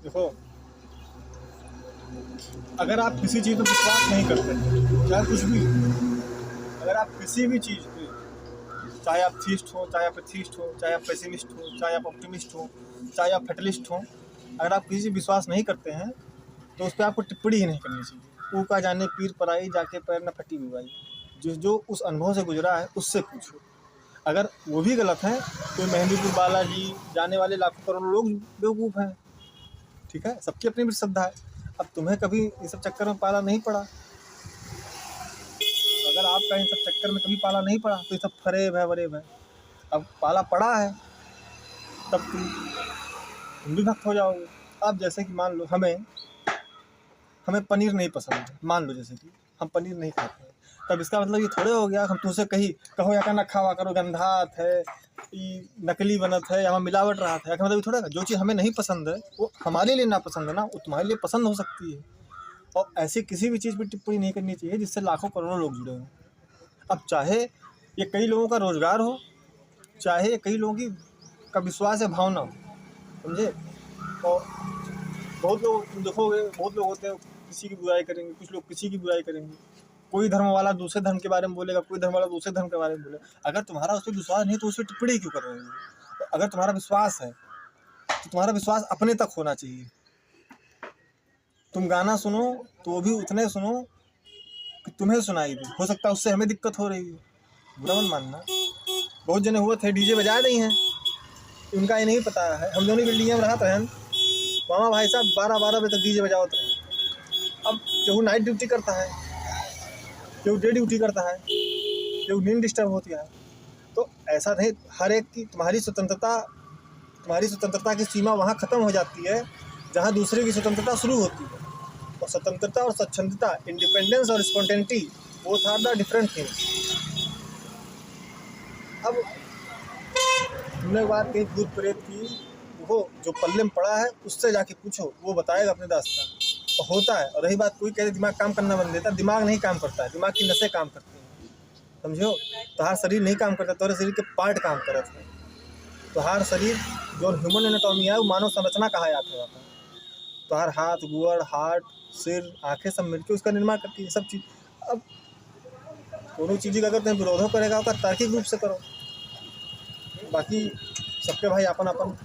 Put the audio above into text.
देखो, अगर आप किसी चीज़ पर विश्वास नहीं करते, चाहे कुछ भी, अगर आप किसी भी चीज़ पे, चाहे आप थीस्ट हो, चाहे आप एथीस्ट हो, चाहे आप पेसिमिस्ट हो, चाहे आप ऑप्टिमिस्ट हो, चाहे आप फैटलिस्ट हो, अगर आप किसी विश्वास नहीं करते हैं तो उस पर आपको टिप्पणी ही नहीं करनी चाहिए। ऊ का जाने पीर पराई, जाके पैर न फटी बुआई। जो उस अनुभव से गुजरा है उससे पूछो। अगर वो भी गलत है तो मेहंदीपुर बालाजी जाने वाले लाखों करोड़ों लोग बेवकूफ़ हैं। ठीक है, सबकी अपनी अपनी श्रद्धा है। अब तुम्हें कभी इस सब चक्कर में पाला नहीं पड़ा, अगर आपका इन सब चक्कर में कभी पाला नहीं पड़ा तो ये सब फरेब है वरेब है। अब पाला पड़ा है तब तुम भी भक्त हो जाओगे। अब जैसे कि मान लो हमें पनीर नहीं पसंद है, मान लो जैसे कि हम पनीर नहीं खाते हैं, तब इसका मतलब ये थोड़े हो गया हम तुमसे कहो या ना खावा करो, गंधात है, ये नकली बनत है, या मिलावट रहा है। मतलब ये थोड़ा, जो चीज़ हमें नहीं पसंद है वो हमारे लिए ना पसंद है ना, वो तुम्हारे लिए पसंद हो सकती है। और ऐसी किसी भी चीज़ पर टिप्पणी नहीं करनी चाहिए जिससे लाखों करोड़ों लोग जुड़े हों। अब चाहे ये कई लोगों का रोजगार हो, चाहे कई लोगों की का विश्वास या भावना हो, समझे। और बहुत लोग तुम देखोगे, बहुत लोग होते हैं किसी की बुराई करेंगे, कुछ लोग किसी की बुराई करेंगे। कोई धर्म वाला दूसरे धर्म के बारे में बोलेगा, कोई धर्म वाला दूसरे धर्म के बारे में बोलेगा। अगर तुम्हारा उस पर विश्वास नहीं तो उस पर टिप्पणी क्यों कर रहे हो। अगर तुम्हारा विश्वास है तो तुम्हारा विश्वास अपने तक होना चाहिए। तुम गाना सुनो तो वो भी उतने सुनो कि तुम्हें सुनाई दे, हो सकता है उससे हमें दिक्कत हो रही है, बुरा मत मानना। बहुत जने हुए थे डीजे बजा रही हैं, उनका ये नहीं पता है। हम दोनों बिल्डिंग में रहते हैं, मामा भाई साहब 12-12 बजे तक डीजे बजाओ तो। अब केहू नाइट ड्यूटी करता है, केहू डे ड्यूटी करता है, केहू नींद डिस्टर्ब होती है। तो ऐसा नहीं, हर एक की तुम्हारी स्वतंत्रता की सीमा वहाँ ख़त्म हो जाती है जहाँ दूसरे की स्वतंत्रता शुरू होती है। और स्वतंत्रता और स्वच्छंदता, इंडिपेंडेंस और spontaneity, both are the different things. अब तुमने एक बात कही भूत प्रेत की, वो जो पल्ले में पड़ा है उससे जाके पूछो, वो बताएगा अपने दास्तान। और होता है। और रही बात, कोई कहते दिमाग काम करना बंद देता, दिमाग नहीं काम करता है, दिमाग की नसें काम करती हैं, समझो। तुम्हारा शरीर नहीं काम करता, तुम्हारे शरीर के पार्ट काम कर रहे थे। तुम्हारा शरीर जो ह्यूमन एनाटॉमी है वो मानव संरचना कहा जाता है। तुम्हारा हाथ, गोड़, हार्ट, सिर, आंखें सब मिलकर उसका निर्माण करती है, सब चीज़। अब दोनों चीज़ें का अगर तुम्हें विरोध करेगा तो तार्किक रूप से करो, बाकी सबके भाई अपन अपन